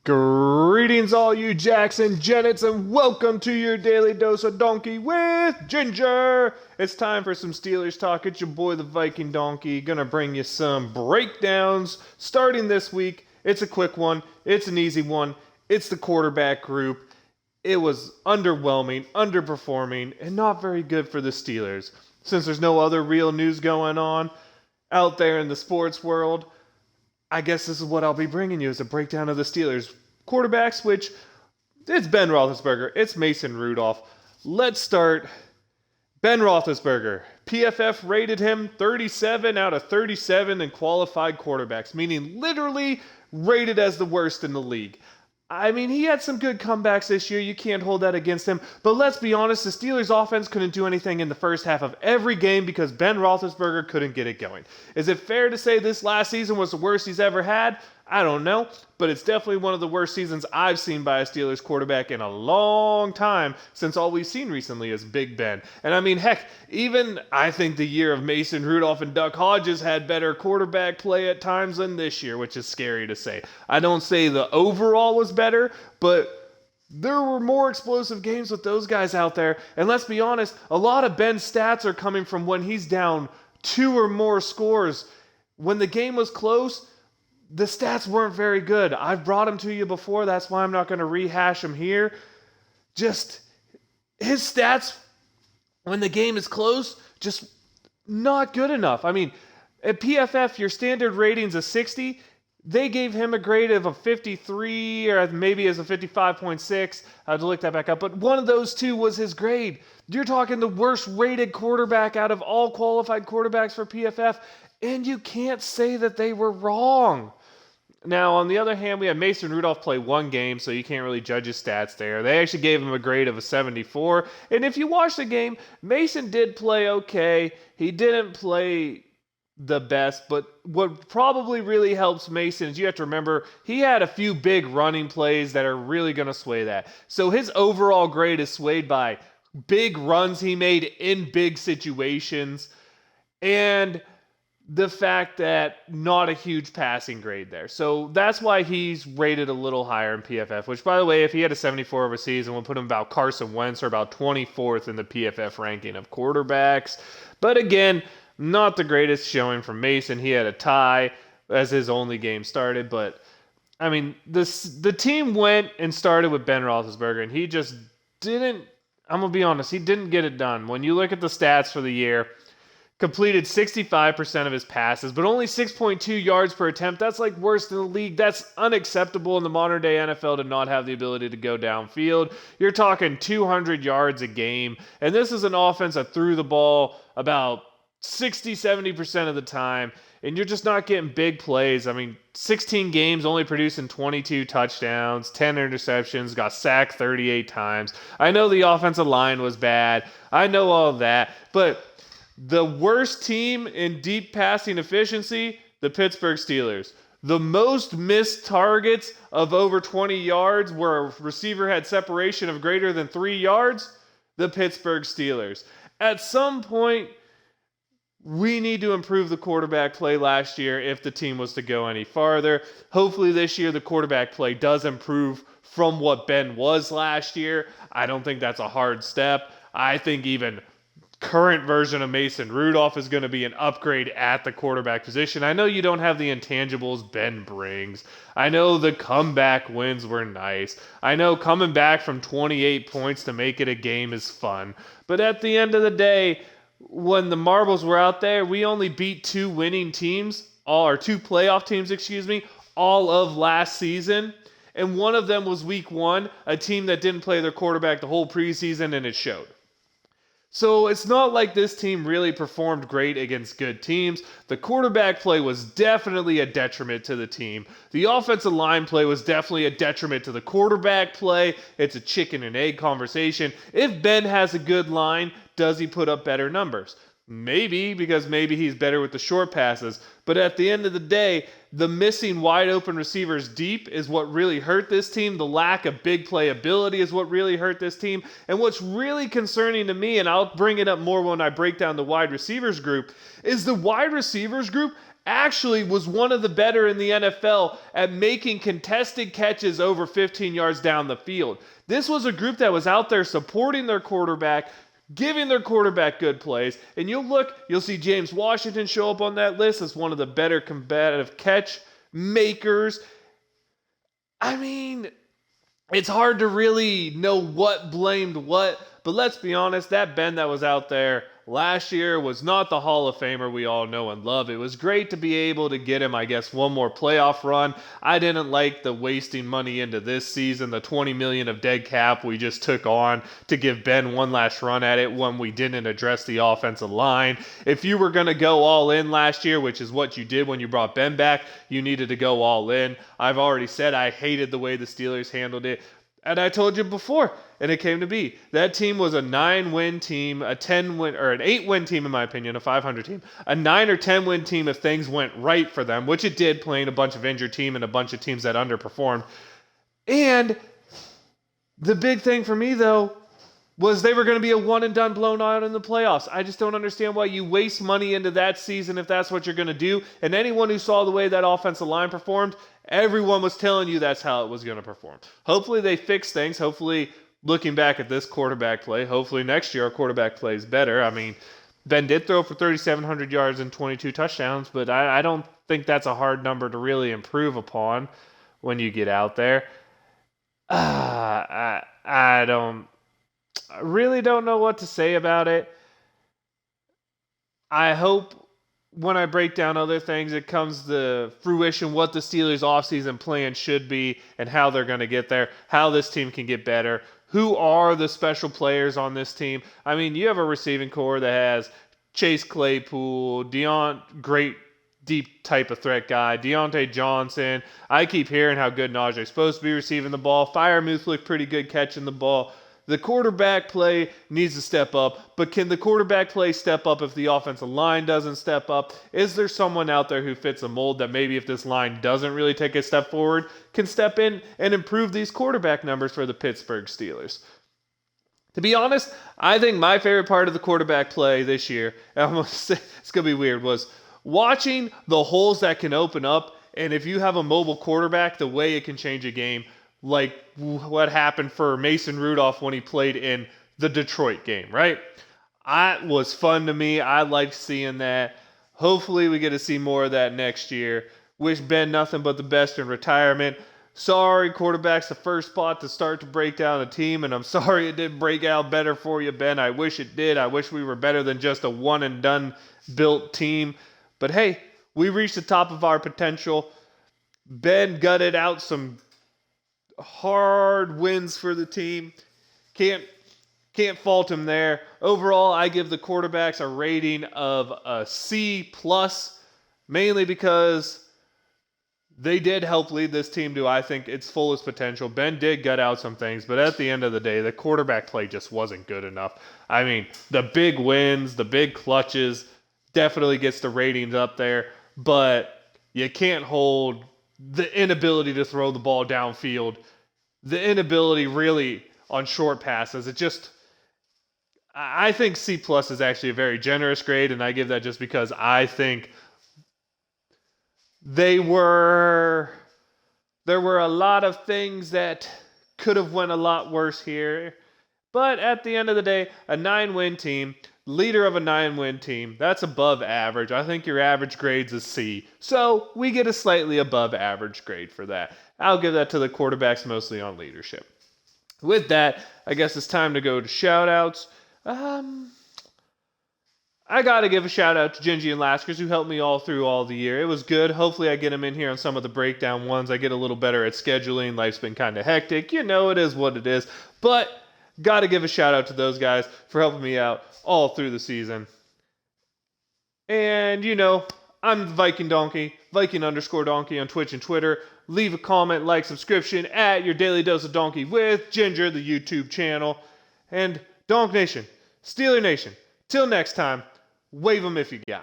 Greetings, all you Jackson Jennets, and welcome to your daily dose of donkey with Ginger. It's time for some Steelers talk. It's your boy, the Viking Donkey, gonna bring you some breakdowns. Starting this week, it's a quick one, it's an easy one. It's the quarterback group. It was underwhelming, underperforming, and not very good for the Steelers. Since there's no other real news going on out there in the sports world, I guess this is what I'll be bringing you, is a breakdown of the Steelers quarterbacks, which it's Ben Roethlisberger, it's Mason Rudolph. Let's start. Ben Roethlisberger. PFF rated him 37 out of 37 in qualified quarterbacks, meaning literally rated as the worst in the league. I mean, he had some good comebacks this year. You can't hold that against him. But let's be honest, the Steelers' offense couldn't do anything in the first half of every game because Ben Roethlisberger couldn't get it going. Is it fair to say this last season was the worst he's ever had? I don't know, but it's definitely one of the worst seasons I've seen by a Steelers quarterback in a long time, since all we've seen recently is Big Ben. And I mean, heck, even I think the year of Mason Rudolph and Duck Hodges had better quarterback play at times than this year, which is scary to say. I don't say the overall was better, but there were more explosive games with those guys out there. And let's be honest, a lot of Ben's stats are coming from when he's down 2 or more scores. When the game was close, the stats weren't very good. I've brought them to you before. That's why I'm not going to rehash them here. Just his stats when the game is close, just not good enough. I mean, at PFF, your standard rating's a 60. They gave him a grade of a 53 or maybe as a 55.6. I had to look that back up. But one of those two was his grade. You're talking the worst rated quarterback out of all qualified quarterbacks for PFF. And you can't say that they were wrong. Now, on the other hand, we had Mason Rudolph play one game, so you can't really judge his stats there. They actually gave him a grade of a 74. And if you watch the game, Mason did play okay. He didn't play the best, but what probably really helps Mason is you have to remember he had a few big running plays that are really going to sway that. So his overall grade is swayed by big runs he made in big situations and the fact that not a huge passing grade there. So that's why he's rated a little higher in PFF, which, by the way, if he had a 74 over season, we'll put him about Carson Wentz or about 24th in the PFF ranking of quarterbacks. But again, not the greatest showing from Mason. He had a tie as his only game started. But, I mean, the team went and started with Ben Roethlisberger, and he just didn't, I'm going to be honest, he didn't get it done. When you look at the stats for the year, completed 65% of his passes, but only 6.2 yards per attempt. That's like worse than the league. That's unacceptable in the modern day NFL to not have the ability to go downfield. You're talking 200 yards a game, and this is an offense that threw the ball about 60-70% of the time, and you're just not getting big plays. I mean, 16 games, only producing 22 touchdowns, 10 interceptions, got sacked 38 times. I know the offensive line was bad. I know all of that, but the worst team in deep passing efficiency, the Pittsburgh Steelers. The most missed targets of over 20 yards where a receiver had separation of greater than 3 yards, the Pittsburgh Steelers. At some point, we need to improve the quarterback play last year if the team was to go any farther. Hopefully this year the quarterback play does improve from what Ben was last year. I don't think that's a hard step. I think even current version of Mason Rudolph is going to be an upgrade at the quarterback position. I know you don't have the intangibles Ben brings. I know the comeback wins were nice. I know coming back from 28 points to make it a game is fun. But at the end of the day, when the marbles were out there, we only beat 2 winning teams, or 2 playoff teams, all of last season. And one of them was week 1, a team that didn't play their quarterback the whole preseason, and it showed. So it's not like this team really performed great against good teams. The quarterback play was definitely a detriment to the team. The offensive line play was definitely a detriment to the quarterback play. It's a chicken and egg conversation. If Ben has a good line, does he put up better numbers? Maybe, because maybe he's better with the short passes. But at the end of the day, the missing wide open receivers deep is what really hurt this team. The lack of big playability is what really hurt this team. And what's really concerning to me, and I'll bring it up more when I break down the wide receivers group, is the wide receivers group actually was one of the better in the NFL at making contested catches over 15 yards down the field. This was a group that was out there supporting their quarterback, giving their quarterback good plays. And you'll see James Washington show up on that list as one of the better combative catch makers. I mean, it's hard to really know what blamed what, but let's be honest, that Ben that was out there last year was not the Hall of Famer we all know and love. It was great to be able to get him, I guess, one more playoff run. I didn't like the wasting money into this season, the $20 million of dead cap we just took on to give Ben one last run at it when we didn't address the offensive line. If you were going to go all in last year, which is what you did when you brought Ben back, you needed to go all in. I've already said I hated the way the Steelers handled it. And I told you before, and it came to be. That team was a 9-win team, a 10-win, or an 8-win team in my opinion, a 500 team. A 9 or 10-win team if things went right for them, which it did, playing a bunch of injured team and a bunch of teams that underperformed. And the big thing for me, though, was they were going to be a one-and-done blown out in the playoffs. I just don't understand why you waste money into that season if that's what you're going to do. And anyone who saw the way that offensive line performed, everyone was telling you that's how it was going to perform. Hopefully they fix things. Hopefully, looking back at this quarterback play, hopefully next year our quarterback play is better. I mean, Ben did throw for 3,700 yards and 22 touchdowns, but I don't think that's a hard number to really improve upon when you get out there. I really don't know what to say about it. I hope when I break down other things, it comes to fruition what the Steelers' offseason plan should be and how they're going to get there, how this team can get better, who are the special players on this team. I mean, you have a receiving core that has Chase Claypool, great deep type of threat guy, Deontay Johnson. I keep hearing how good Najee's supposed to be receiving the ball. Freiermuth looked pretty good catching the ball. The quarterback play needs to step up, but can the quarterback play step up if the offensive line doesn't step up? Is there someone out there who fits a mold that maybe if this line doesn't really take a step forward, can step in and improve these quarterback numbers for the Pittsburgh Steelers? To be honest, I think my favorite part of the quarterback play this year, it's going to be weird, was watching the holes that can open up, and if you have a mobile quarterback, the way it can change a game. Like what happened for Mason Rudolph when he played in the Detroit game, right? It was fun to me. I liked seeing that. Hopefully we get to see more of that next year. Wish Ben nothing but the best in retirement. Sorry, quarterback's the first spot to start to break down a team, and I'm sorry it didn't break out better for you, Ben. I wish it did. I wish we were better than just a one-and-done built team. But hey, we reached the top of our potential. Ben gutted out some hard wins for the team. Can't fault him there. Overall, I give the quarterbacks a rating of a C+, mainly because they did help lead this team to, I think, its fullest potential. Ben did gut out some things, but at the end of the day, the quarterback play just wasn't good enough. I mean, the big wins, the big clutches, definitely gets the ratings up there, but you can't hold the inability to throw the ball downfield, the inability really on short passes. I think C+ is actually a very generous grade, and I give that just because I think there were a lot of things that could have went a lot worse here. But at the end of the day, a 9-win team, leader of a 9-win team, that's above average. I think your average grade's a C. So we get a slightly above average grade for that. I'll give that to the quarterbacks mostly on leadership. With that, I guess it's time to go to shout-outs. I got to give a shout-out to Gingy and Laskers who helped me all through all the year. It was good. Hopefully I get them in here on some of the breakdown ones. I get a little better at scheduling. Life's been kind of hectic. You know, it is what it is. But got to give a shout-out to those guys for helping me out all through the season. And, you know, I'm the Viking Donkey, Viking_Donkey on Twitch and Twitter. Leave a comment, like, subscription at Your Daily Dose of Donkey with Ginger, the YouTube channel. And Donk Nation, Steeler Nation, till next time, wave 'em if you got.